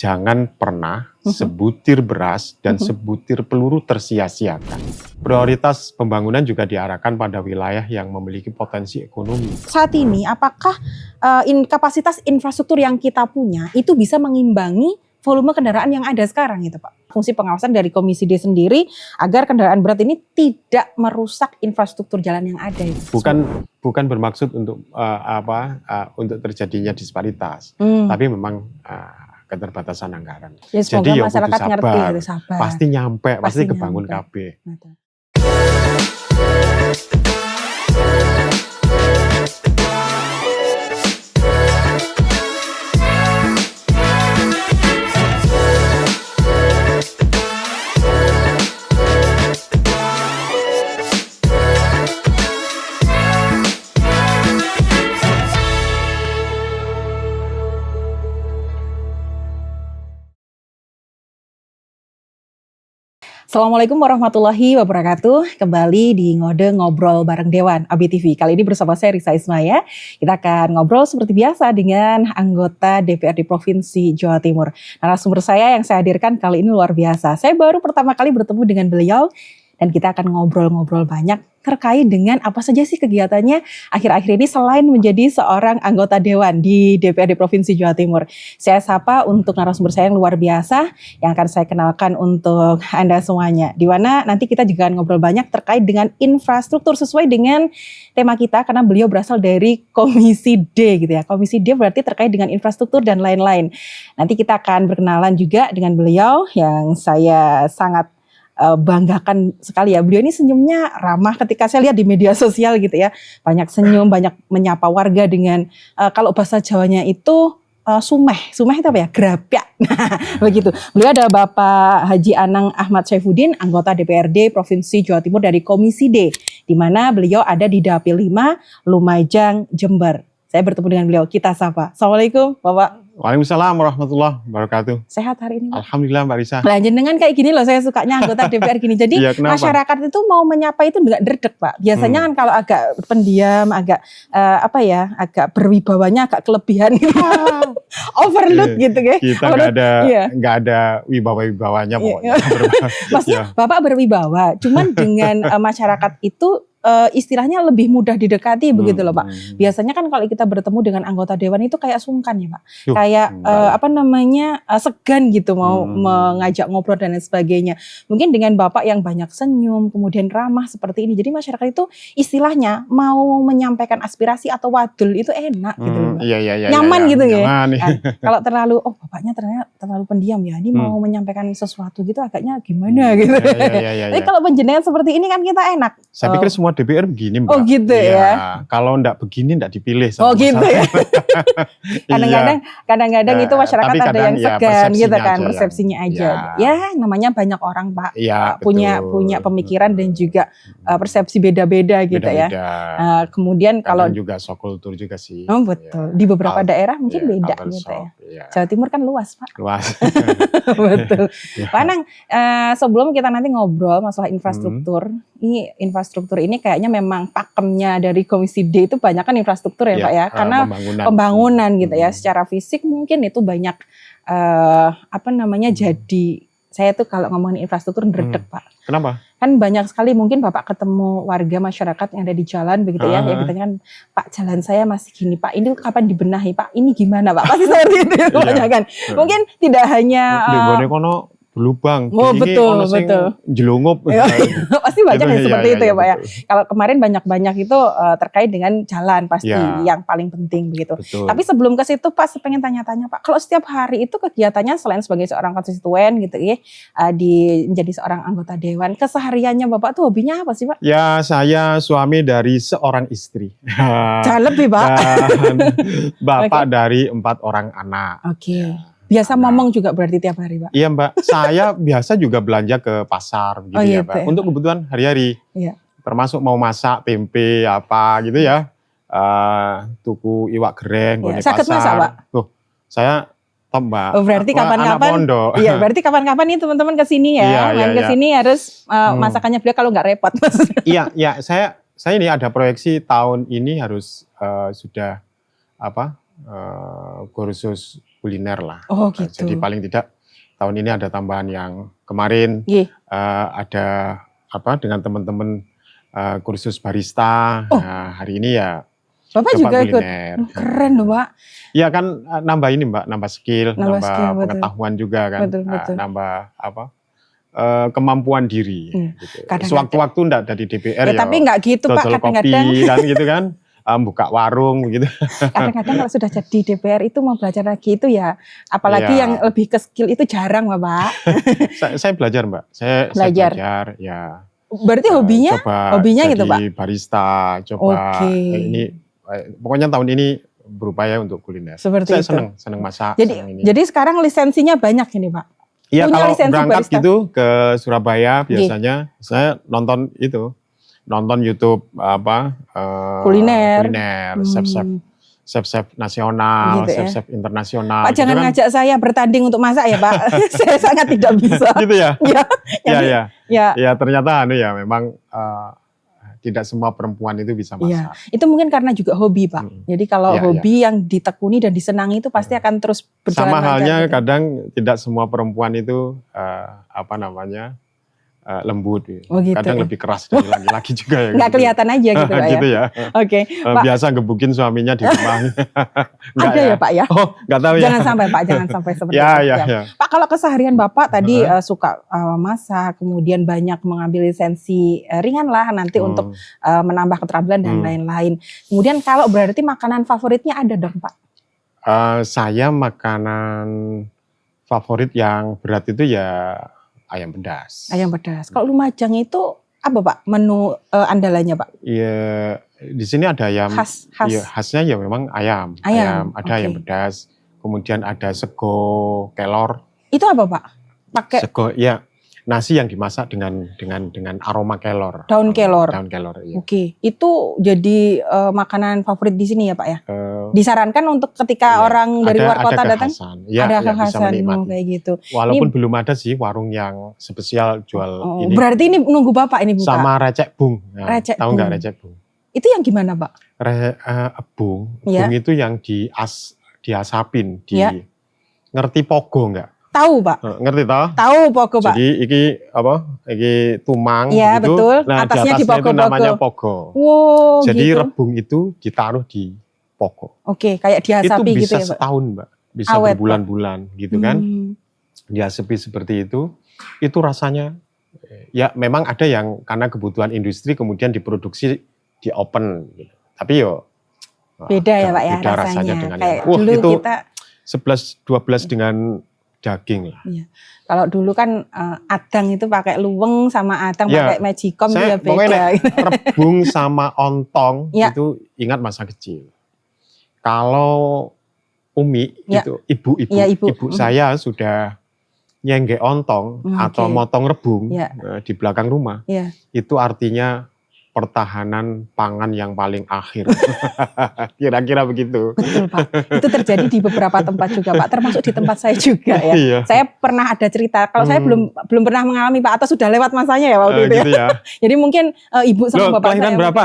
jangan pernah sebutir beras dan sebutir peluru tersia-siakan. Prioritas pembangunan juga diarahkan pada wilayah yang memiliki potensi ekonomi. Saat ini, apakah kapasitas infrastruktur yang kita punya itu bisa mengimbangi volume kendaraan yang ada sekarang gitu Pak? Fungsi pengawasan dari Komisi D sendiri agar kendaraan berat ini tidak merusak infrastruktur jalan yang ada. Bukan bermaksud untuk untuk terjadinya disparitas, tapi memang keterbatasan anggaran. Ya, jadi ya masyarakat sabar, ngerti itu sabar. Pasti nyampe, pasti kebangun KB. Assalamualaikum warahmatullahi wabarakatuh. Kembali di Ngode Ngobrol bareng Dewan ABTV. Kali ini bersama saya Risa Ismaya. Kita akan ngobrol seperti biasa dengan anggota DPRD Provinsi Jawa Timur. Narasumber saya yang saya hadirkan kali ini luar biasa. Saya baru pertama kali bertemu dengan beliau dan kita akan ngobrol-ngobrol banyak terkait dengan apa saja sih kegiatannya akhir-akhir ini selain menjadi seorang anggota Dewan di DPRD Provinsi Jawa Timur. Saya sapa untuk narasumber saya yang luar biasa yang akan saya kenalkan untuk Anda semuanya. Di mana nanti kita juga akan ngobrol banyak terkait dengan infrastruktur sesuai dengan tema kita karena beliau berasal dari Komisi D gitu ya. Komisi D berarti terkait dengan infrastruktur dan lain-lain. Nanti kita akan berkenalan juga dengan beliau yang saya sangat banggakan sekali ya. Beliau ini senyumnya ramah ketika saya lihat di media sosial gitu ya. Banyak senyum, banyak menyapa warga dengan kalau bahasa Jawanya itu sumeh. Sumeh itu apa ya? Grapyak. Nah, begitu. Beliau ada Bapak Haji Anang Ahmad Saifuddin, anggota DPRD Provinsi Jawa Timur dari Komisi D, di mana beliau ada di Dapil 5 Lumajang, Jember. Saya bertemu dengan beliau, kita sapa. Assalamualaikum Bapak. Waalaikumsalam warahmatullahi wabarakatuh. Sehat hari ini Pak? Alhamdulillah Mbak Risa. Nah jenengan kayak gini loh, saya sukanya anggota DPR gini. Jadi ya, masyarakat itu mau menyapa itu enggak derdek Pak. Biasanya kan kalau agak pendiam, agak agak berwibawanya agak kelebihan gitu. Overload gitu ya. Kita nggak ada wibawa-wibawanya pokoknya. Maksudnya Bapak berwibawa, cuman dengan masyarakat itu istilahnya lebih mudah didekati begitu loh Pak. Biasanya kan kalau kita bertemu dengan anggota Dewan itu kayak sungkan ya Pak. Kayak segan gitu mau mengajak ngobrol dan lain sebagainya. Mungkin dengan Bapak yang banyak senyum, kemudian ramah seperti ini. Jadi masyarakat itu istilahnya mau menyampaikan aspirasi atau wadul itu enak gitu loh Pak. Nyaman gitu ya. Nah, kalau Bapaknya terlalu pendiam ya. Ini mau menyampaikan sesuatu gitu agaknya gimana gitu. Tapi kalau penjenengan seperti ini kan kita enak. Saya pikir semua DPR begini Mbak. Oh gitu ya. Kalau enggak begini enggak dipilih sama gitu ya. Kadang-kadang itu masyarakat ada yang segan gitu kan, persepsinya aja. Ya namanya banyak orang Pak, punya pemikiran dan juga persepsi beda-beda gitu ya. Kemudian kalau juga sok kultur juga sih. Oh betul. Di beberapa daerah mungkin beda gitu ya. Jawa Timur kan luas Pak. Luas. Betul. Pak Anang, sebelum kita nanti ngobrol masalah infrastruktur, infrastruktur ini kayaknya memang pakemnya dari Komisi D itu banyak kan infrastruktur ya Pak ya, karena pembangunan gitu ya. Secara fisik mungkin itu banyak jadi saya tuh kalau ngomongin infrastruktur ndredeg Pak. Kenapa? Kan banyak sekali mungkin Bapak ketemu warga masyarakat yang ada di jalan begitu ya, yang ditanya kan Pak jalan saya masih gini Pak, ini kapan dibenahi Pak, ini gimana Pak, pasti seperti itu ya kan. Mungkin tidak hanya berlubang, betul. Jelungup. Pasti banyak yang seperti itu ya Pak ya. Kalau kemarin banyak itu terkait dengan jalan pasti yang paling penting begitu. Betul. Tapi sebelum ke situ Pak, saya pengen tanya-tanya Pak, kalau setiap hari itu kegiatannya selain sebagai seorang konstituen gitu ya, menjadi seorang anggota Dewan, kesehariannya Bapak tuh hobinya apa sih Pak? Ya saya suami dari seorang istri. Jangan lebih Pak. Dan bapak dari 4 orang anak. Oke. Biasa ngomong juga berarti tiap hari Pak? Iya Mbak, saya biasa juga belanja ke pasar gitu ya Pak, untuk kebutuhan hari-hari. Termasuk mau masak tempe apa gitu ya, tuku iwak gereng, di pasar. Masak, Pak? Saya top Mbak. Oh, berarti kapan-kapan? Iya, berarti kapan-kapan nih teman-teman kesini ya, main kesini harus masakannya beliau kalau nggak repot. Iya, saya ini ada proyeksi tahun ini harus sudah kursus kuliner lah. Oh gitu. Jadi paling tidak tahun ini ada tambahan yang kemarin ada dengan teman-teman kursus barista. Nah, hari ini ya Bapak coba juga ikut. kuliner. Keren loh, Pak. Iya kan nambah ini Mbak, nambah skill, nambah pengetahuan juga kan, betul. nambah kemampuan diri. Gitu. Sewaktu-waktu enggak dari DPR ya. Tapi enggak gitu Pak, kadang-kadang. Kan gitu kan, buka warung gitu. Kadang-kadang kalau sudah jadi DPR itu mau belajar lagi itu ya, apalagi yang lebih ke skill itu jarang Bapak. Saya belajar Mbak, saya belajar ya. Berarti hobinya gitu Pak? Jadi barista, coba ini pokoknya tahun ini berupaya untuk kuliner. Seperti saya itu. seneng masak. Jadi sekarang lisensinya banyak ini Pak? Iya kalau berangkat barista gitu ke Surabaya biasanya saya nonton YouTube kuliner, chef nasional, gitu chef internasional. Pak jangan ngajak saya bertanding untuk masak ya Pak. Saya sangat tidak bisa. Gitu ya? Ya. Ya ternyata memang tidak semua perempuan itu bisa masak. Ya, itu mungkin karena juga hobi Pak. Jadi kalau hobi yang ditekuni dan disenangi itu pasti akan terus berjalan. Sama halnya kadang tidak semua perempuan itu lembut. Gitu. Kadang lebih keras dari laki-laki juga ya. Nggak kelihatan aja gitu Pak gitu ya. Oke. Biasa gebukin suaminya di rumah. Ada ya Pak ya? Oh nggak tahu ya. Jangan sampai Pak, jangan sampai seperti itu. Ya. Pak kalau keseharian Bapak tadi suka masak, kemudian banyak mengambil lisensi ringan lah nanti untuk menambah keterampilan dan lain-lain. Kemudian kalau berarti makanan favoritnya ada dong Pak? Saya makanan favorit yang berat itu ya ayam pedas. Ayam pedas. Kalau Lumajang itu apa Pak menu andalannya Pak? Iya, di sini ada ayam. Iya, khasnya ya memang ayam. Ada ayam pedas. Kemudian ada sego kelor. Itu apa Pak? Pakai sego ya nasi yang dimasak dengan aroma kelor. Daun kelor. Daun kelor. Iya. Oke, itu jadi makanan favorit di sini ya Pak ya? Disarankan untuk ketika orang dari luar kota datang? Ada kekhasan kayak gitu. Walaupun belum ada sih warung yang spesial jual ini. Berarti ini nunggu Bapak ini buka? Sama recek bung. Tahu nggak recek bung? Itu yang gimana Pak? Bung itu yang diasapin. Ngerti pogo nggak? Tahu Pak. Ngerti toh? Tahu pogo Pak. Jadi iki tumang gitu. Betul. Nah atasnya di itu namanya pogo. Wow, jadi gitu. rebung itu ditaruh di pogo. Oke, kayak diasapi gitu ya Pak? Itu bisa setahun Mbak. Bisa berbulan-bulan gitu kan. Diasapi seperti itu rasanya ya memang ada yang karena kebutuhan industri kemudian diproduksi di open gitu. Tapi beda ya Pak ya beda rasanya dengan kayak dulu itu kita 11-12 dengan daging lah. Iya. Kalau dulu kan adang itu pakai luweng sama adang pakai magicom ya beda. Rebung sama ontong itu ingat masa kecil. Kalau Umi itu ibu saya sudah nyenggek ontong atau motong rebung di belakang rumah. Itu artinya pertahanan pangan yang paling akhir. Kira-kira begitu. Betul Pak. Itu terjadi di beberapa tempat juga Pak, termasuk di tempat saya juga ya. Iya. Saya pernah ada cerita, kalau saya belum pernah mengalami Pak, atau sudah lewat masanya ya waktu itu gitu ya. Jadi mungkin ibu sama bapak kelahiran saya. Berapa?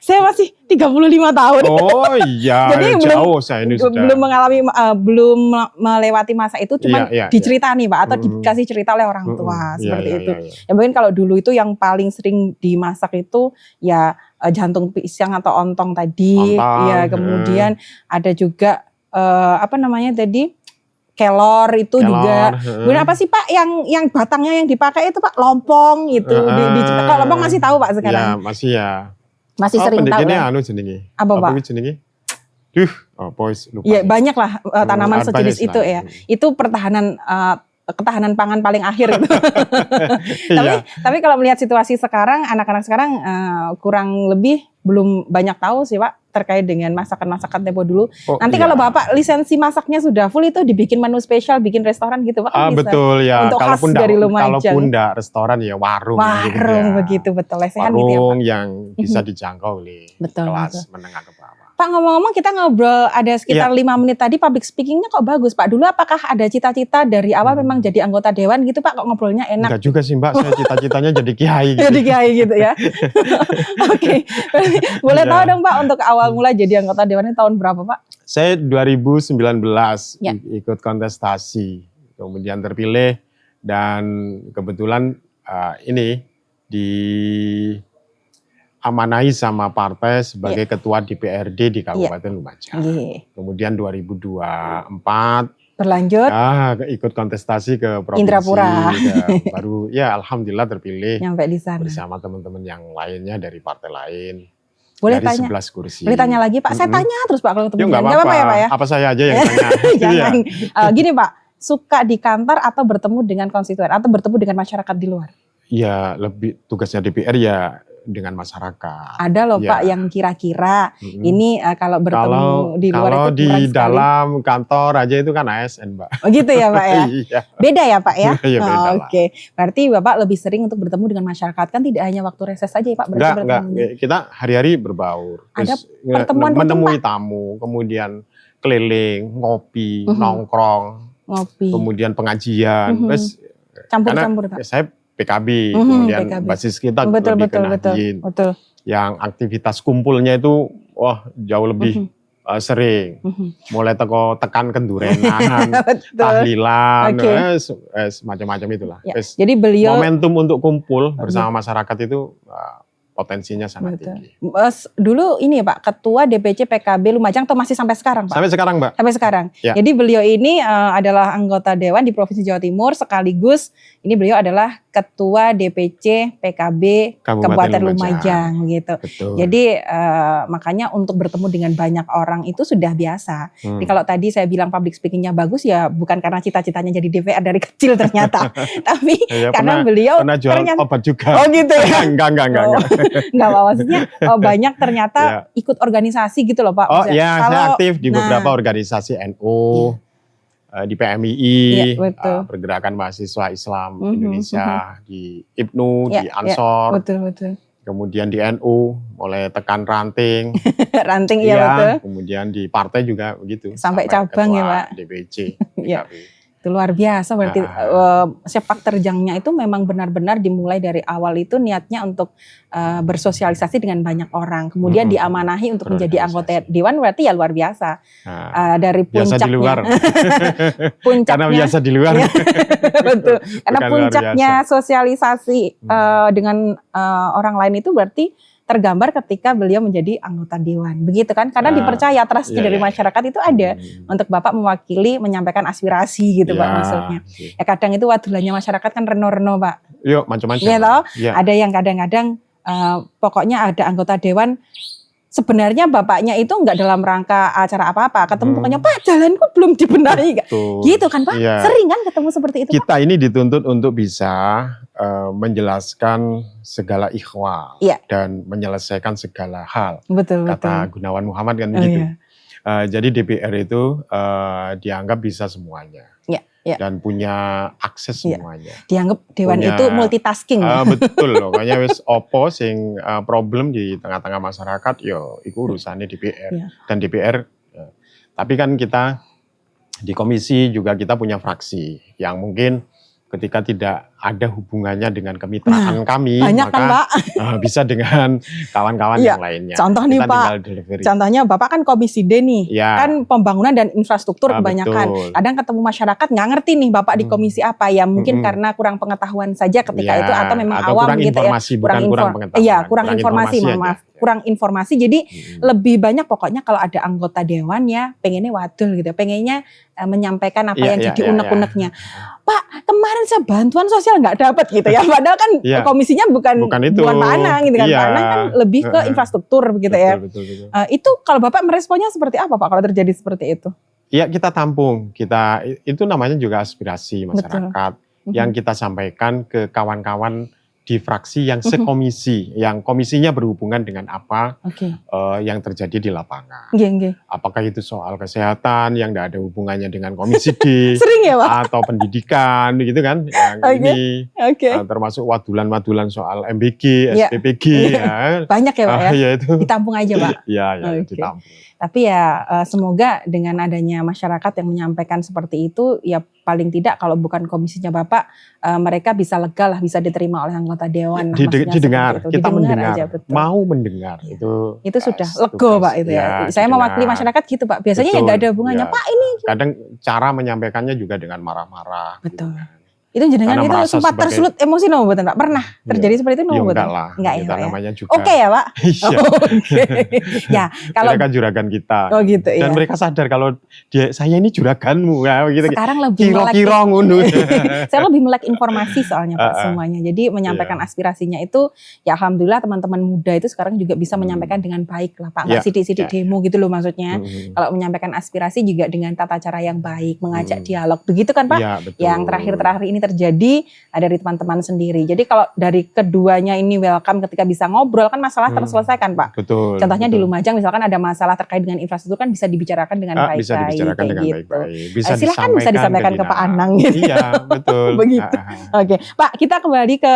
Saya masih 35 tahun. Oh iya, jadi jauh saya ini sudah. Belum mengalami, belum melewati masa itu, cuman diceritani Pak, atau dikasih cerita oleh orang tua, seperti itu. Ya mungkin kalau dulu itu yang paling sering dimasak itu ya jantung pisang atau ontong tadi. Ya kemudian ada juga kelor itu juga. Kemudian apa sih Pak yang batangnya yang dipakai itu Pak? Lompong gitu. Kalau lompong masih tahu Pak sekarang? Ya masih ya. Masih sering tahu ya? Apa Pak? Lupa. Ya banyak lah tanaman sejenis itu ya. Itu ketahanan pangan paling akhir. Tapi kalau melihat situasi sekarang, anak-anak sekarang kurang lebih belum banyak tahu sih Pak terkait dengan masakan-masakan tempo dulu. Nanti kalau Bapak lisensi masaknya sudah full itu dibikin menu spesial, bikin restoran gitu Pak kan bisa. Betul ya. Untuk khas dari Lumajang. Kalaupun enggak restoran ya warung gitu ya. Begitu betul. Lesehan warung gitu ya Pak. Yang bisa dijangkau oleh kelas menengah ke bawah. Pak ngomong-ngomong kita ngobrol ada sekitar 5 menit tadi, public speakingnya kok bagus Pak. Dulu apakah ada cita-cita dari awal memang jadi anggota dewan gitu Pak, kok ngobrolnya enak? Enggak juga sih Mbak, saya cita-citanya jadi kiai gitu. Jadi kiai gitu ya. Oke. Boleh tahu dong Pak, untuk awal mulai jadi anggota dewan ini tahun berapa Pak? Saya 2019 Ya. ikut kontestasi, kemudian terpilih dan kebetulan ini diamanahi sama partai sebagai ketua DPRD di Kabupaten Lumajang. Kemudian 2024 berlanjut ikut kontestasi ke provinsi. Indrapura. Baru ya alhamdulillah terpilih nyampe di sana bersama teman-teman yang lainnya dari partai lain. Boleh dari tanya 11 kursi. Boleh tanya lagi Pak? Saya tanya terus Pak kalau ketemu. Nggak apa-apa ya Pak ya? Apa saya aja yang tanya. Jangan. Gini Pak, suka di kantor atau bertemu dengan konstituen atau bertemu dengan masyarakat di luar? Ya lebih tugasnya DPR ya dengan masyarakat. Ada loh Pak yang kira-kira ini kalau bertemu di luar kalau itu di dalam kantor aja itu kan ASN Mbak. Oh gitu ya Pak ya? Iya. Beda ya Pak ya? Iya, beda Oke. Berarti Bapak lebih sering untuk bertemu dengan masyarakat, kan tidak hanya waktu reses saja ya Pak? Enggak. Kita hari-hari berbaur. Ada terus pertemuan menemui rutin, Pak? tamu, kemudian keliling, ngopi, nongkrong, kemudian pengajian. Terus campur-campur Pak? Saya PKB, kemudian PKB. basis kita betul, lebih ke Nahdien. Betul. Yang aktivitas kumpulnya itu jauh lebih sering. Mulai tekan kendurenan, tahlilan, semacam-macam itulah. Ya. Jadi beliau momentum untuk kumpul bersama masyarakat itu potensinya sangat tinggi. Dulu ini Pak, Ketua DPC PKB Lumajang atau masih sampai sekarang Pak? Sampai sekarang Mbak. Sampai sekarang. Ya. Jadi beliau ini adalah anggota Dewan di Provinsi Jawa Timur, sekaligus ini beliau adalah Ketua DPC PKB Kabupaten Lumajang gitu. Betul. Jadi makanya untuk bertemu dengan banyak orang itu sudah biasa. Jadi kalau tadi saya bilang public speakingnya bagus ya bukan karena cita-citanya jadi DPR dari kecil ternyata, tapi ya, karena beliau pernah jual obat juga. Oh gitu ya? Enggak. Enggak maksudnya banyak ternyata ikut organisasi gitu loh Pak. Oh iya, saya aktif di beberapa organisasi NU, di PMII, Pergerakan Mahasiswa Islam Indonesia, di IPNU, di Ansor, betul. Kemudian di NU, mulai tekan ranting. Ranting iya betul. Kemudian di partai juga begitu. Sampai cabang ya Pak. DPC. Iya. Itu luar biasa berarti sepak terjangnya itu memang benar-benar dimulai dari awal itu niatnya untuk bersosialisasi dengan banyak orang, kemudian diamanahi untuk menjadi anggota dewan, berarti ya luar biasa. Dari puncaknya, biasa di luar. puncaknya karena biasa di luar. Betul. Karena puncaknya sosialisasi dengan orang lain itu berarti tergambar ketika beliau menjadi anggota dewan, begitu kan? Karena dipercaya trustnya dari masyarakat itu ada untuk Bapak mewakili, menyampaikan aspirasi gitu Pak maksudnya. Ya kadang itu wadulannya masyarakat kan reno-reno Pak. Yuk macam-macam. Ya, ada yang kadang-kadang pokoknya ada anggota dewan. Sebenarnya bapaknya itu enggak dalam rangka acara apa-apa, ketemu pokoknya Pak jalanku belum dibenahi, gitu kan Pak? Sering kan ketemu seperti itu Kita ini dituntut untuk bisa menjelaskan segala ikhwal dan menyelesaikan segala hal. Betul. Kata Gunawan Muhammad kan begitu. Jadi DPR itu dianggap bisa semuanya. Dan punya akses semuanya. Dianggap dewan itu multitasking. Betul loh, makanya wis opo sing problem di tengah-tengah masyarakat yo iku urusannya DPR. Dan DPR tapi kan kita di komisi juga kita punya fraksi yang mungkin ketika tidak ada hubungannya dengan kemitraan kami, banyak maka kan, Pak? Bisa dengan kawan-kawan yang lainnya. Contoh nih Pak, contohnya Bapak kan komisi D nih, kan pembangunan dan infrastruktur kebanyakan. Betul. Kadang ketemu masyarakat nggak ngerti nih Bapak di komisi apa, ya mungkin karena kurang pengetahuan saja ketika itu atau memang awam kurang gitu informasi, ya. Kurang pengetahuan. Iya, kurang informasi, maaf. Kurang informasi, jadi lebih banyak pokoknya kalau ada anggota dewan ya pengennya wadul gitu, pengennya menyampaikan apa yang jadi unek-uneknya. Pak, kemarin saya bantuan sosial nggak dapat gitu ya, padahal kan komisinya bukan itu. Bukan Pak Anang gitu kan, Pak Anang kan lebih ke infrastruktur begitu ya. Betul. Itu kalau Bapak meresponnya seperti apa Pak kalau terjadi seperti itu? Ya kita tampung, itu namanya juga aspirasi masyarakat yang kita sampaikan ke kawan-kawan di fraksi yang sekomisi, yang komisinya berhubungan dengan apa yang terjadi di lapangan. Apakah itu soal kesehatan yang tidak ada hubungannya dengan komisi D, sering ya, Pak? Atau pendidikan, gitu kan? Yang ini termasuk wadulan-wadulan soal MBG, SPPG, banyak ya, Pak ya? Ya itu. Ditampung aja, Pak. Iya, ditampung. Tapi ya semoga dengan adanya masyarakat yang menyampaikan seperti itu, ya paling tidak kalau bukan komisinya Bapak, mereka bisa lega lah, bisa diterima oleh anggota dewan. Didengar, kita mendengar, aja, mau mendengar. Itu sudah lego Pak itu ya. Saya mewakili masyarakat gitu Pak. Biasanya ya nggak ada hubungannya Pak ini. Kadang cara menyampaikannya juga dengan marah-marah. Betul. Gitu. Itu jenengan itu sempat tersulut emosi nopo mboten Pak? Pernah terjadi seperti itu nopo mboten? Enggak lah. Enggak ya, Pak. Namanya juga. Oke ya, Pak. Ya, kalau mereka juragan kita. Oh gitu ya. Dan mereka sadar kalau saya ini juraganmu ya gitu. Sekarang lebih kira-kira ngono. Saya lebih melek informasi soalnya Pak semuanya. Jadi menyampaikan aspirasinya itu ya alhamdulillah teman-teman muda itu sekarang juga bisa menyampaikan dengan baik lah Pak. Enggak sidik-sidik demo gitu loh maksudnya. Kalau menyampaikan aspirasi juga dengan tata cara yang baik, mengajak dialog. Begitu kan Pak? Ya, betul. Yang terakhir-terakhir ini terjadi dari teman-teman sendiri. Jadi kalau dari keduanya ini welcome ketika bisa ngobrol kan masalah terselesaikan Pak. Betul. Contohnya di Lumajang misalkan ada masalah terkait dengan infrastruktur kan bisa dibicarakan dengan baik-baik. Bisa dibicarakan dengan baik-baik. Silahkan bisa disampaikan ke Pak Anang. Gitu. Iya betul. Begitu. Oke, Pak kita kembali ke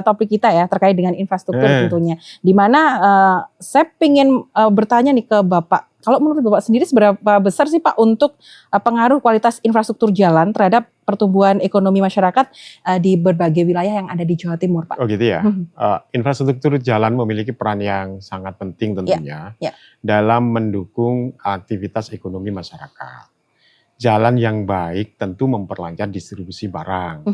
topik kita ya terkait dengan infrastruktur tentunya. Dimana saya ingin bertanya nih ke Bapak. Kalau menurut Bapak sendiri seberapa besar sih Pak untuk pengaruh kualitas infrastruktur jalan terhadap pertumbuhan ekonomi masyarakat di berbagai wilayah yang ada di Jawa Timur Pak? Oh gitu ya. Infrastruktur jalan memiliki peran yang sangat penting tentunya dalam mendukung aktivitas ekonomi masyarakat. Jalan yang baik tentu memperlancar distribusi barang,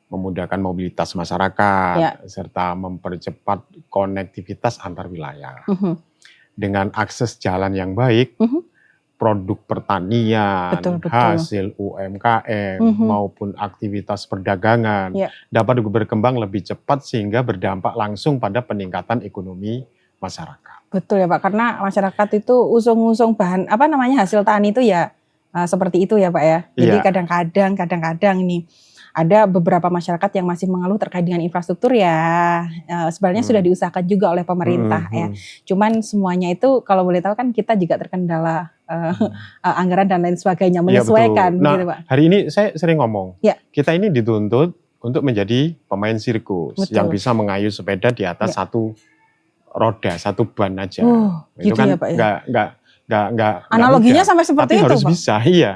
memudahkan mobilitas masyarakat, serta mempercepat konektivitas antar wilayah. Dengan akses jalan yang baik, produk pertanian, hasil UMKM maupun aktivitas perdagangan dapat berkembang lebih cepat sehingga berdampak langsung pada peningkatan ekonomi masyarakat. Betul ya Pak, karena masyarakat itu usung-usung bahan hasil tani itu ya seperti itu ya Pak ya. Jadi kadang-kadang ini ada beberapa masyarakat yang masih mengeluh terkait dengan infrastruktur ya sebenarnya sudah diusahakan juga oleh pemerintah ya. Cuman semuanya itu kalau boleh tahu kan kita juga terkendala anggaran dan lain sebagainya menyesuaikan. Nah gitu, Pak. Hari ini saya sering ngomong kita ini dituntut untuk menjadi pemain sirkus yang bisa mengayuh sepeda di atas satu roda, satu ban aja. Itu gitu kan ya, Pak, nggak analoginya mudah. sampai seperti tapi itu harus Pak? Bisa iya.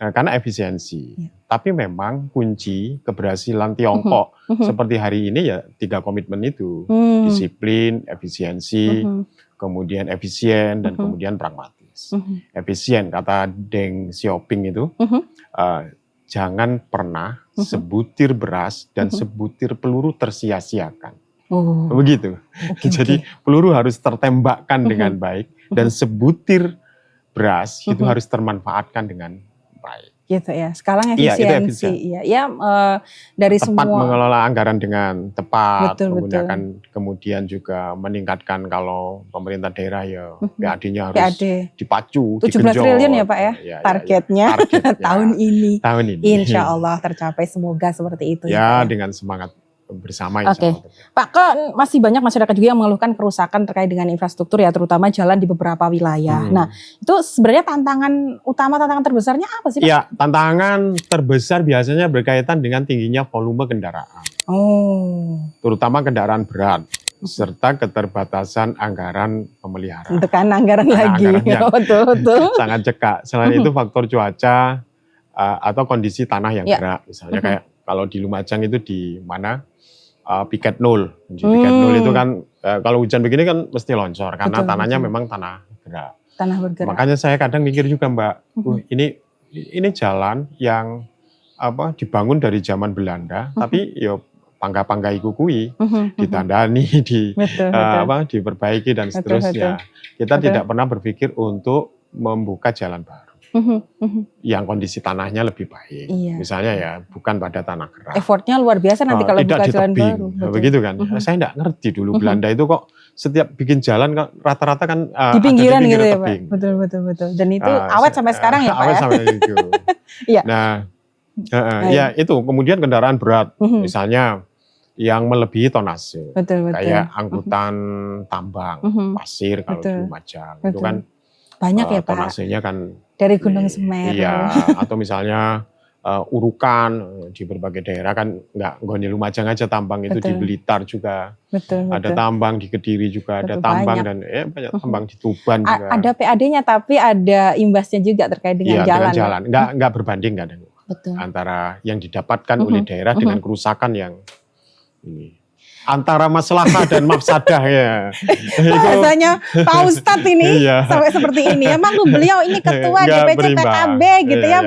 Nah, karena efisiensi. Tapi memang kunci keberhasilan Tiongkok seperti hari ini ya 3 komitmen itu. Disiplin, efisiensi, kemudian efisien, dan kemudian pragmatis. Efisien, kata Deng Xiaoping itu, jangan pernah sebutir beras dan sebutir peluru tersia-siakan. Begitu. Jadi peluru harus tertembakkan dengan baik dan sebutir beras itu harus termanfaatkan dengan baik. Gitu ya. Sekarang efisiensi. Dari tepat semua mengelola anggaran dengan tepat, kemudian juga meningkatkan kalau pemerintah daerah ya PAD-nya harus dipacu, 17 triliun ya Pak ya, targetnya tahun ini. Insya Allah tercapai, semoga seperti itu. Ya dengan semangat bersama. Pak, kan masih banyak masyarakat juga yang mengeluhkan kerusakan terkait dengan infrastruktur ya, terutama jalan di beberapa wilayah. Nah, itu sebenarnya tantangan terbesarnya apa sih Pak? Ya, tantangan terbesar biasanya berkaitan dengan tingginya volume kendaraan. Terutama kendaraan berat, serta keterbatasan anggaran pemeliharaan. Tekan anggaran lagi. Betul. Sangat cekak. Selain itu faktor cuaca atau kondisi tanah yang gerak. Misalnya kayak kalau di Lumajang itu di mana? Piket 0. Di piket 0 itu kan kalau hujan begini kan mesti longsor karena tanahnya memang tanah gerak. Tanah bergerak. Makanya saya kadang mikir juga Mbak, ini jalan yang dibangun dari zaman Belanda, tapi yo pangga-pangga iku kui ditandani, diperbaiki dan seterusnya. Kita tidak pernah berpikir untuk membuka jalan baru. Yang kondisi tanahnya lebih baik, misalnya ya bukan pada tanah keras. Effortnya luar biasa nanti kalau buka jalan baru. Begitu kan? Saya tidak ngerti dulu Belanda itu kok setiap bikin jalan rata-rata kan di pinggiran gitu ya Pak. Betul. Dan itu awet sampai sekarang ya Pak. Awet sampai itu. Nah, ya itu kemudian kendaraan berat, misalnya yang melebihi tonase. Betul. Kayak angkutan tambang, pasir kalau di Lumajang. Itu kan banyak ya Pak. Tonasenya kan dari Gunung Semeru. Iya, atau misalnya urukan di berbagai daerah kan nggak di Lumajang aja tambang itu di Blitar juga. Ada tambang di Kediri juga, ada tambang banyak. Dan banyak tambang di Tuban juga. Ada PAD-nya tapi ada imbasnya juga terkait dengan jalan. Dengan jalan. Nggak berbanding kadang. Antara yang didapatkan oleh daerah dengan kerusakan yang ini. Antara maslahah dan mafsadah ya. Bahasanya Pak Ustadz ini sampai seperti ini. Emang beliau ini ketua DPC PKB gitu ya.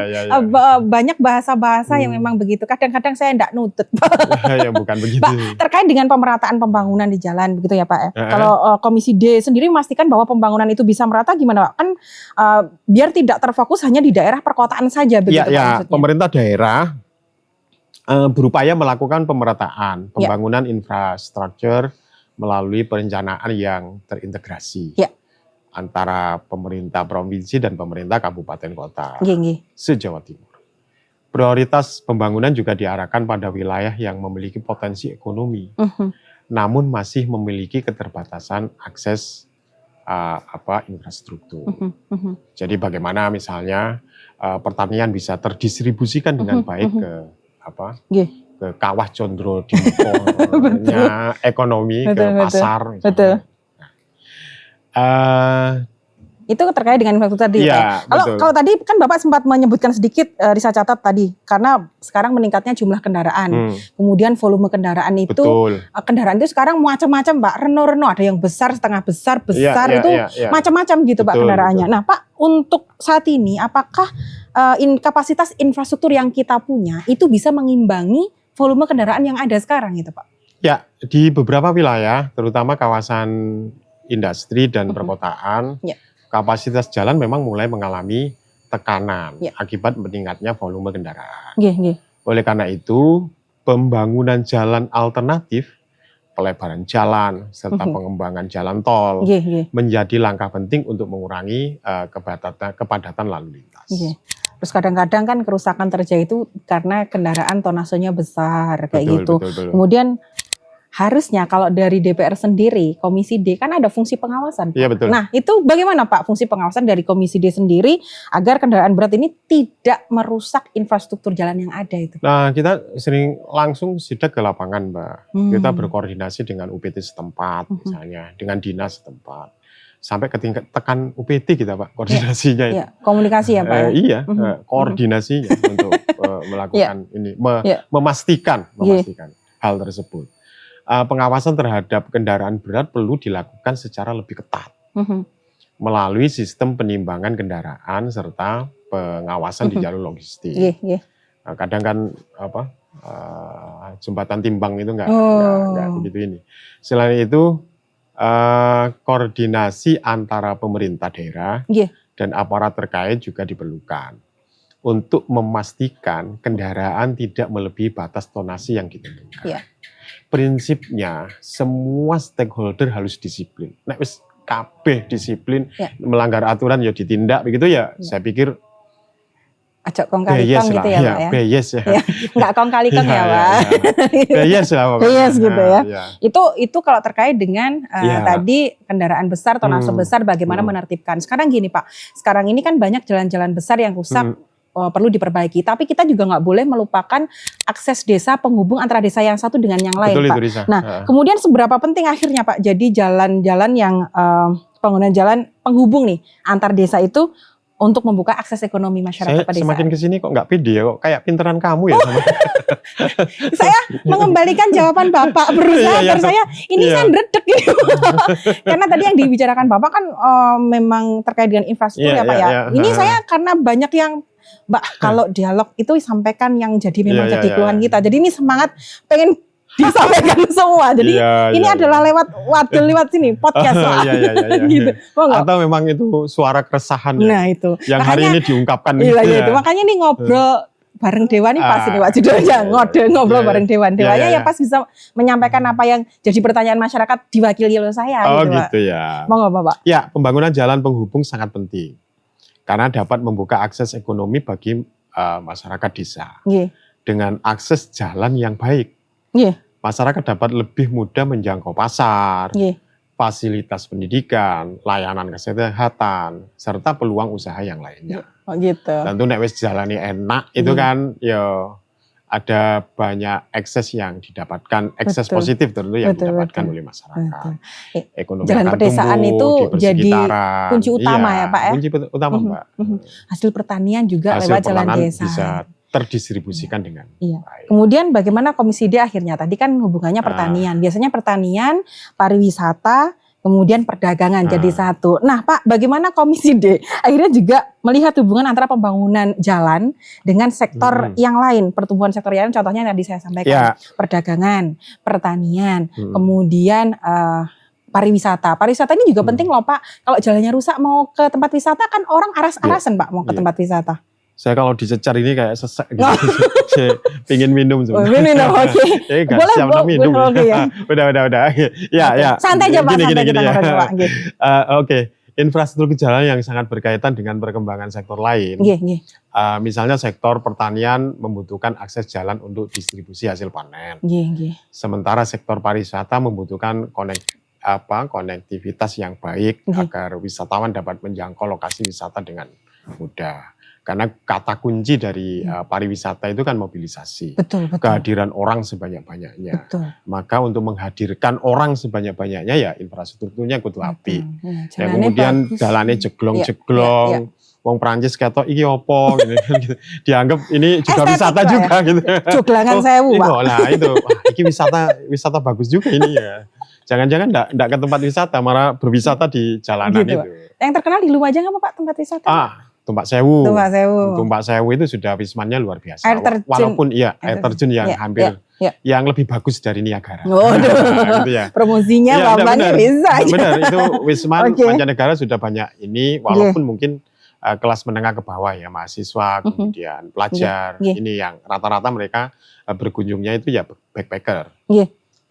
Banyak bahasa-bahasa yang memang begitu. Kadang-kadang saya enggak nutut. Ya bukan begitu. Pak, terkait dengan pemerataan pembangunan di jalan begitu ya Pak. Kalau Komisi D sendiri memastikan bahwa pembangunan itu bisa merata gimana Pak? Kan biar tidak terfokus hanya di daerah perkotaan saja begitu Pak maksudnya. Pemerintah daerah berupaya melakukan pemerataan pembangunan infrastruktur melalui perencanaan yang terintegrasi antara pemerintah provinsi dan pemerintah kabupaten kota se-Jawa Timur. Prioritas pembangunan juga diarahkan pada wilayah yang memiliki potensi ekonomi, namun masih memiliki keterbatasan akses infrastruktur. Jadi bagaimana misalnya pertanian bisa terdistribusikan dengan baik ke ke kawah condro di mukonya ekonomi ke pasar. Itu terkait dengan infrastruktur tadi. Kalau tadi kan Bapak sempat menyebutkan sedikit, bisa catat tadi, karena sekarang meningkatnya jumlah kendaraan, kemudian volume kendaraan itu, kendaraan itu sekarang macam-macam Pak, Renault ada yang besar, setengah besar, itu macam-macam gitu Pak kendaraannya. Nah Pak, untuk saat ini apakah kapasitas infrastruktur yang kita punya itu bisa mengimbangi volume kendaraan yang ada sekarang gitu Pak? Ya, di beberapa wilayah, terutama kawasan industri dan perkotaan, kapasitas jalan memang mulai mengalami tekanan akibat meningkatnya volume kendaraan. Oleh karena itu, pembangunan jalan alternatif, pelebaran jalan, serta pengembangan jalan tol menjadi langkah penting untuk mengurangi kepadatan lalu lintas. Terus kadang-kadang kan kerusakan terjadi itu karena kendaraan tonasenya besar kayak gitu. Kemudian harusnya kalau dari DPR sendiri, Komisi D kan ada fungsi pengawasan. Nah itu bagaimana Pak fungsi pengawasan dari Komisi D sendiri agar kendaraan berat ini tidak merusak infrastruktur jalan yang ada itu? Nah kita sering langsung sidak ke lapangan Mbak. Kita berkoordinasi dengan UPT setempat misalnya, dengan dinas setempat. Sampai ke tingkat tekan UPT kita Pak, koordinasinya. Komunikasi ya Pak? Koordinasinya untuk melakukan ini, memastikan hal tersebut. Pengawasan terhadap kendaraan berat perlu dilakukan secara lebih ketat melalui sistem penimbangan kendaraan serta pengawasan di jalur logistik. Kadang kan jembatan timbang itu nggak begitu ini. Selain itu koordinasi antara pemerintah daerah dan aparat terkait juga diperlukan untuk memastikan kendaraan tidak melebihi batas tonase yang ditentukan. Prinsipnya semua stakeholder harus disiplin. Nek wis kabeh disiplin, melanggar aturan ya ditindak begitu ya. Saya pikir acok kong kali kong gitu ya Pak ya. Beyes ya. Enggak kong kali kong ya Pak. Beyes lah Pak. Beyes gitu ya. Itu kalau terkait dengan tadi kendaraan besar, tonase besar bagaimana menertibkan. Sekarang gini Pak, sekarang ini kan banyak jalan-jalan besar yang rusak. Perlu diperbaiki, tapi kita juga nggak boleh melupakan akses desa penghubung antara desa yang satu dengan yang lain Pak. Nah kemudian seberapa penting akhirnya Pak jadi jalan-jalan yang penggunaan jalan penghubung nih antar desa itu untuk membuka akses ekonomi masyarakat pedesaan. Semakin kesini kok nggak pede ya, kok kayak pinteran kamu ya. Saya mengembalikan jawaban Bapak berusaha saya ini saya ndredeg gitu. Karena tadi yang dibicarakan Bapak kan memang terkait dengan infrastruktur ya Pak ya. Ini saya karena banyak yang Mbak kalau dialog itu sampaikan yang jadi memang jadi keluhan kita. Jadi ini semangat pengen disampaikan semua. Jadi ini adalah lewat sini podcast gitu. Atau memang itu suara keresahan nah, itu. Yang makanya, hari ini diungkapkan. Itu. Makanya ini ngobrol bareng Dewan ini pas ini Pak judulnya ngobrol bareng Dewan. Dewannya ya pas bisa menyampaikan apa yang jadi pertanyaan masyarakat diwakili oleh saya. Gitu ya. Monggo Bapak. Ya pembangunan jalan penghubung sangat penting. Karena dapat membuka akses ekonomi bagi masyarakat desa dengan akses jalan yang baik. masyarakat dapat lebih mudah menjangkau pasar, Nggih. fasilitas pendidikan, layanan kesehatan, serta peluang usaha yang lainnya. Oh gitu. Tentu nek wis jalani enak itu kan ya ada banyak akses yang didapatkan, akses Betul. positif tentu yang Betul, didapatkan betul. oleh masyarakat. Ekonomi Jalan akan pedesaan tumbuh itu di jadi persekitaran. kunci utama Iya, ya Pak ya? kunci utama Mbak. Hasil pertanian juga Hasil lewat jalan pertanian desa. bisa terdistribusikan dengan Iya. baik. Kemudian bagaimana Komisi D akhirnya? Tadi kan hubungannya pertanian. Biasanya pertanian, pariwisata, kemudian perdagangan jadi satu. Nah Pak, bagaimana Komisi D akhirnya juga melihat hubungan antara pembangunan jalan dengan sektor yang lain, pertumbuhan sektor yang lain, contohnya yang tadi saya sampaikan, perdagangan, pertanian, kemudian pariwisata. Pariwisata ini juga penting loh Pak. Kalau jalannya rusak mau ke tempat wisata kan orang aras-arasan Pak mau ke tempat wisata. Saya kalau dicecar ini kayak sesek gitu. Saya pingin minum sebenarnya. Minum, oke. Boleh, siap minum. Ya. Udah. Ya. Santai aja Pak, santai kita ngobrol Pak. Oke. Infrastruktur jalan yang sangat berkaitan dengan perkembangan sektor lain. Misalnya sektor pertanian membutuhkan akses jalan untuk distribusi hasil panen. Sementara sektor pariwisata membutuhkan konektivitas yang baik agar wisatawan dapat menjangkau lokasi wisata dengan mudah. Karena kata kunci dari pariwisata itu kan mobilisasi. Betul. Kehadiran orang sebanyak-banyaknya. Maka untuk menghadirkan orang sebanyak-banyaknya ya infrastrukturnya kudu apik. Ya, kemudian jalannya jeglong-jeglong. Wong Prancis ketok iki opo gitu. Dianggap ini juga wisata juga gitu. Joglangan sewu, Pak. Nah itu, iki wisata bagus juga ini ya. Jangan-jangan enggak ke tempat wisata, malah berwisata di jalanan gitu, itu. Yang terkenal di Lumajang apa Pak tempat wisata? Tumpak Sewu. Tumpak Sewu itu sudah wismannya luar biasa. Air terjun. Walaupun air terjun yang hampir yang lebih bagus dari Niagara. Gitu ya. Promosinya bapaknya bisa. Benar, itu wisman mancanegara sudah banyak ini, walaupun mungkin kelas menengah ke bawah ya, mahasiswa, kemudian pelajar. Ini yang rata-rata mereka berkunjungnya itu ya backpacker.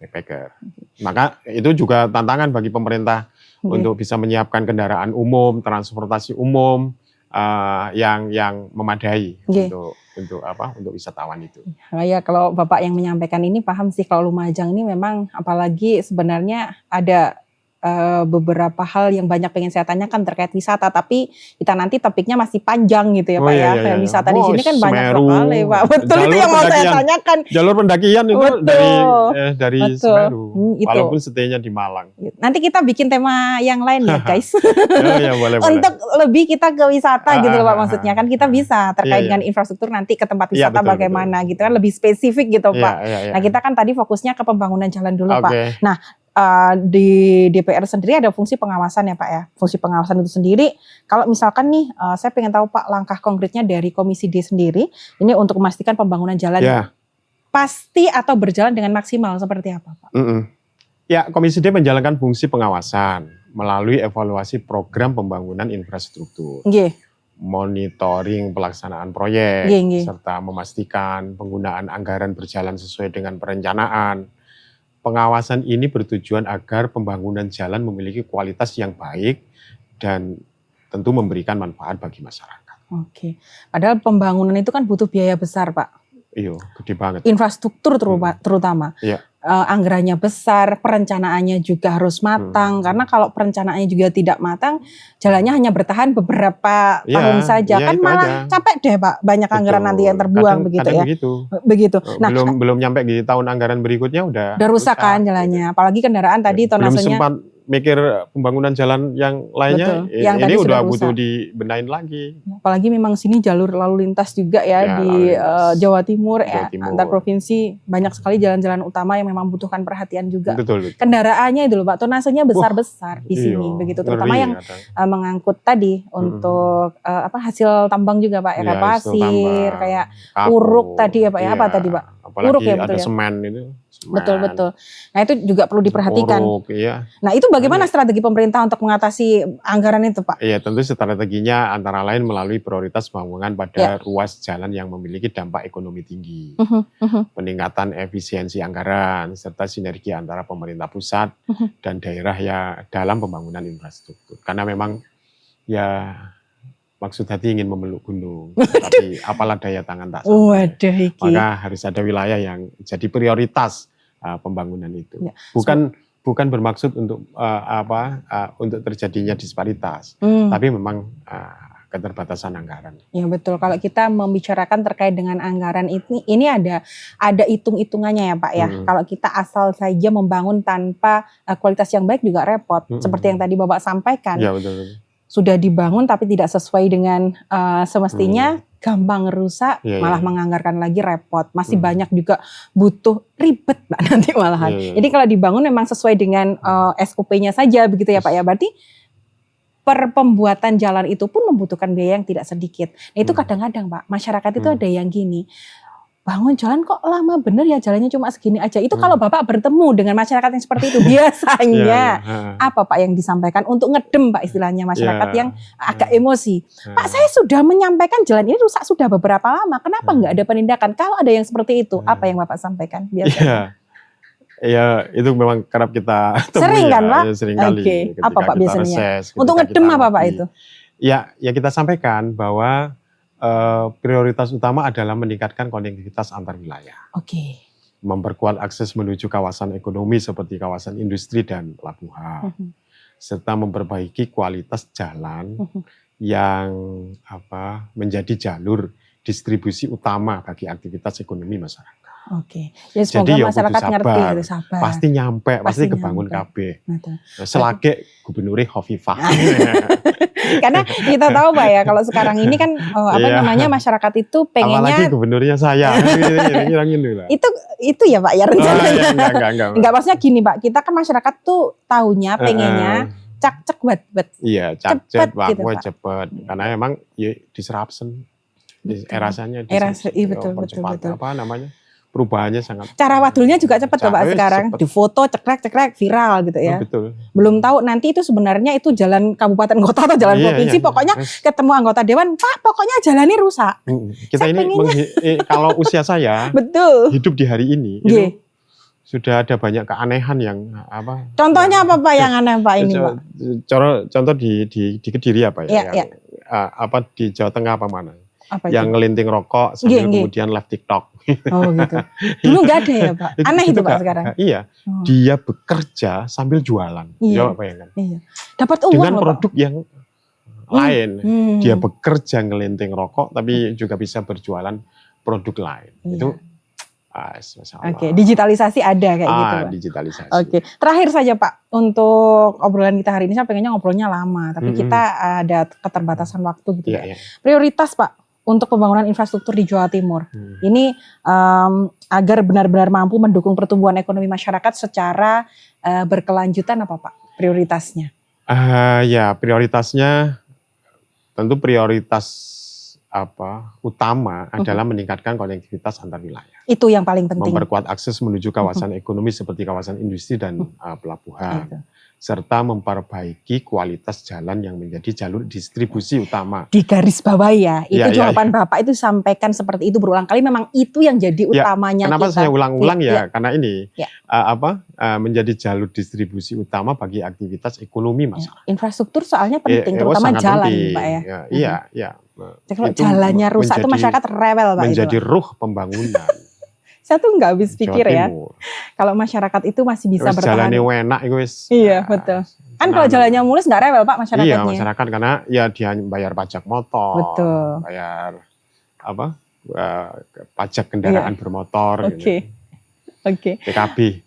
Backpacker. Maka itu juga tantangan bagi pemerintah untuk bisa menyiapkan kendaraan umum, transportasi umum yang memadai untuk wisatawan itu. Ya kalau Bapak yang menyampaikan ini paham sih, kalau Lumajang ini memang apalagi sebenarnya ada beberapa hal yang banyak pengen saya tanyakan terkait wisata, tapi kita nanti topiknya masih panjang gitu ya Pak ya. Kayak wisata di sini kan banyak sekali Pak. Betul, itu yang mau saya tanyakan. Jalur pendakian itu dari Semeru, walaupun stay-nya di Malang. Nanti kita bikin tema yang lain ya guys. Boleh. Untuk lebih kita ke wisata gitu loh Pak, maksudnya kan kita bisa terkait dengan infrastruktur nanti ke tempat wisata bagaimana gitu kan, lebih spesifik gitu Pak. Nah kita kan tadi fokusnya ke pembangunan jalan dulu Pak. Nah di DPR sendiri ada fungsi pengawasan ya Pak ya. Fungsi pengawasan itu sendiri, kalau misalkan nih saya pengen tahu Pak langkah konkretnya dari Komisi D sendiri ini untuk memastikan pembangunan jalan pasti atau berjalan dengan maksimal seperti apa Pak? Ya, Komisi D menjalankan fungsi pengawasan melalui evaluasi program pembangunan infrastruktur. Monitoring pelaksanaan proyek serta memastikan penggunaan anggaran berjalan sesuai dengan perencanaan. Pengawasan ini bertujuan agar pembangunan jalan memiliki kualitas yang baik dan tentu memberikan manfaat bagi masyarakat. Padahal pembangunan itu kan butuh biaya besar Pak. Iya, gede banget. Infrastruktur terutama. Anggarannya besar, perencanaannya juga harus matang. Karena kalau perencanaannya juga tidak matang, jalannya hanya bertahan beberapa tahun saja. Kan malah capek deh Pak, banyak anggaran nanti yang terbuang begitu. Nah, belum nyampe di tahun anggaran berikutnya udah rusak kan jalannya. Apalagi kendaraan tadi tonasenya. Belum sempat mikir pembangunan jalan yang lainnya, ini udah butuh dibenahin lagi. Apalagi memang sini jalur lalu lintas juga di Jawa Timur antar provinsi, banyak sekali jalan-jalan utama yang memang membutuhkan perhatian juga. Kendaraannya itu loh Pak, tonasenya besar-besar di sini, begitu. Terutama yang mengangkut tadi untuk hasil tambang juga Pak, kayak pasir, kayak uruk tadi ya Pak, apa tadi Pak? Apalagi uruk ya, ada semen itu. Betul. Nah itu juga perlu diperhatikan. Nah itu bagaimana strategi pemerintah untuk mengatasi anggaran itu Pak? Iya tentu strateginya antara lain melalui prioritas pembangunan pada ruas jalan yang memiliki dampak ekonomi tinggi. Peningkatan efisiensi anggaran serta sinergi antara pemerintah pusat dan daerah dalam pembangunan infrastruktur. Karena memang maksud hati ingin memeluk gunung, tapi apalah daya tangan tak sampai. Maka harus ada wilayah yang jadi prioritas pembangunan itu. Ya. Bukan bermaksud untuk untuk terjadinya disparitas, tapi memang keterbatasan anggaran. Ya betul. Kalau kita membicarakan terkait dengan anggaran ini ada hitung-hitungannya ya Pak ya. Kalau kita asal saja membangun tanpa kualitas yang baik juga repot. Seperti yang tadi Bapak sampaikan. Ya betul. Sudah dibangun tapi tidak sesuai dengan semestinya, gampang rusak, malah menganggarkan lagi repot. Masih banyak juga butuh ribet Pak nanti malahan. Jadi kalau dibangun memang sesuai dengan SOP-nya saja begitu ya Pak ya. Berarti pembuatan jalan itu pun membutuhkan biaya yang tidak sedikit. Nah itu kadang-kadang Pak, masyarakat itu ada yang gini, bangun jalan kok lama bener ya, jalannya cuma segini aja. Itu kalau Bapak bertemu dengan masyarakat yang seperti itu, biasanya apa Pak yang disampaikan untuk ngedem Pak istilahnya masyarakat yang agak emosi. Pak saya sudah menyampaikan jalan ini rusak sudah beberapa lama, kenapa nggak ada penindakan? Kalau ada yang seperti itu, apa yang Bapak sampaikan biasanya? Ya itu memang kerap kita temui. Sering kan Pak? Ya, sering kali. Apa Pak biasanya? Untuk ngedem apa Pak itu? Ya kita sampaikan bahwa prioritas utama adalah meningkatkan konektivitas antar wilayah. Memperkuat akses menuju kawasan ekonomi seperti kawasan industri dan pelabuhan. Serta memperbaiki kualitas jalan yang menjadi jalur distribusi utama bagi aktivitas ekonomi masyarakat. Ya semoga jadi masyarakat ngerti ya, sabar. Pasti nyampe, pasti kebangun KB. Selagi Gubernur Hovifah. Karena kita tahu Pak ya, kalau sekarang ini kan masyarakat itu pengennya. Apalagi gubernurnya saya. Itu ya Pak ya rencananya. Enggak, maksudnya gini Pak, kita kan masyarakat tuh taunya pengennya cak buat. Iya, cak gitu, cepet. Karena emang disruption. Rasanya betul. Apa namanya? Perubahannya sangat. Cara wadulnya juga cepat Pak sekarang. Difoto cekrek viral gitu ya. Betul. Belum tahu nanti itu sebenarnya itu jalan kabupaten kota atau jalan provinsi. Pokoknya ketemu anggota dewan, Pak pokoknya jalannya rusak. Kita kalau usia saya betul. Hidup di hari ini itu sudah ada banyak keanehan yang Contohnya apa Pak yang aneh Pak ini Pak? Contoh di Kediri apa ya? Di Jawa Tengah apa mana? Yang ngelinting rokok sambil kemudian live TikTok. Gitu. Dulu nggak ada ya Pak? Aneh itu Pak sekarang. Iya, dia bekerja sambil jualan. Coba bayangkan. Dapat uang dengan loh, produk Pak. yang lain. Dia bekerja ngelinting rokok, tapi juga bisa berjualan produk lain. Itu digitalisasi ada kayak gitu Pak. Digitalisasi. Terakhir saja Pak, untuk obrolan kita hari ini saya pengennya ngobrolnya lama, tapi kita ada keterbatasan waktu gitu ya. Prioritas Pak untuk pembangunan infrastruktur di Jawa Timur. Ini agar benar-benar mampu mendukung pertumbuhan ekonomi masyarakat secara berkelanjutan apa Pak prioritasnya? Prioritasnya tentu prioritas utama adalah meningkatkan konektivitas antar wilayah. Itu yang paling penting. Memperkuat akses menuju kawasan ekonomi seperti kawasan industri dan pelabuhan. Serta memperbaiki kualitas jalan yang menjadi jalur distribusi utama. Di garis bawah ya, itu jawaban Bapak itu sampaikan seperti itu berulang kali, memang itu yang jadi utamanya. Kenapa saya ulang-ulang karena ini menjadi jalur distribusi utama bagi aktivitas ekonomi masyarakat. Infrastruktur soalnya penting, terutama jalan penting. Pak ya. Iya. Kalau jalannya rusak itu masyarakat rewel Pak. Menjadi ruh pembangunan. Saya tuh nggak habis pikir ya, kalau masyarakat itu masih bisa bertahan. Jalannya enak itu wis. Iya betul. Kan kalau jalannya mulus nggak rewel Pak masyarakatnya. Iya masyarakat karena dia bayar pajak motor, bayar pajak kendaraan bermotor. PKB.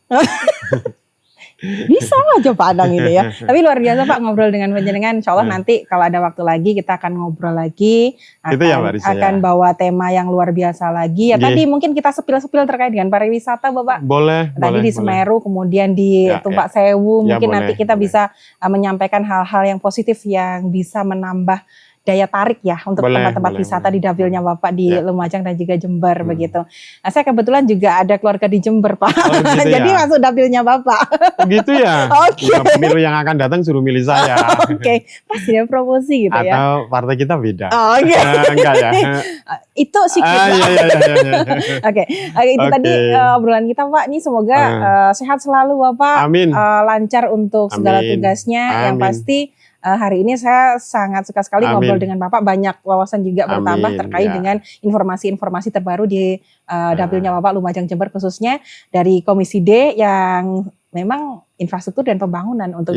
Bisa aja Pak Adang ini ya. Tapi luar biasa Pak ngobrol dengan panjenengan. Insya Allah nanti kalau ada waktu lagi kita akan ngobrol lagi. Akan bawa tema yang luar biasa lagi. Tadi mungkin kita sepil-sepil terkait dengan pariwisata Bapak. Boleh. Tadi di Semeru, kemudian di Tumpak Sewu. Mungkin nanti kita bisa menyampaikan hal-hal yang positif yang bisa menambah daya tarik ya untuk tempat-tempat wisata di dapilnya Bapak di Lumajang dan juga Jember begitu. Nah, saya kebetulan juga ada keluarga di Jember Pak. Gitu jadi masuk dapilnya Bapak. Begitu ya. Pemilu yang akan datang suruh milih saya. Pasti ada promosi gitu ya. Atau partai kita beda. Enggak ya. Itu secret. Itu tadi obrolan kita Pak. Ini semoga sehat selalu Bapak. Amin. Lancar untuk segala tugasnya. Yang pasti hari ini saya sangat suka sekali ngobrol dengan Bapak, banyak wawasan juga bertambah terkait dengan informasi-informasi terbaru di dapilnya Bapak Lumajang Jember, khususnya dari Komisi D yang memang infrastruktur dan pembangunan untuk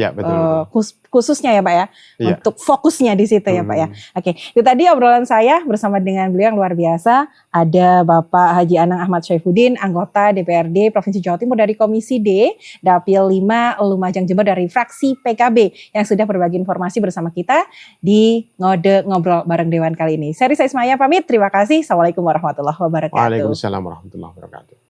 khususnya ya Pak ya, untuk fokusnya di situ ya Pak ya. Oke, itu tadi obrolan saya bersama dengan beliau yang luar biasa. Ada Bapak Haji Anang Ahmad Syaifuddin, anggota DPRD Provinsi Jawa Timur dari Komisi D, Dapil 5 Lumajang Jember dari fraksi PKB yang sudah berbagi informasi bersama kita di Ngode Ngobrol Bareng Dewan kali ini. Saya Risa Ismaya pamit, terima kasih. Assalamualaikum warahmatullahi wabarakatuh. Waalaikumsalam warahmatullahi wabarakatuh.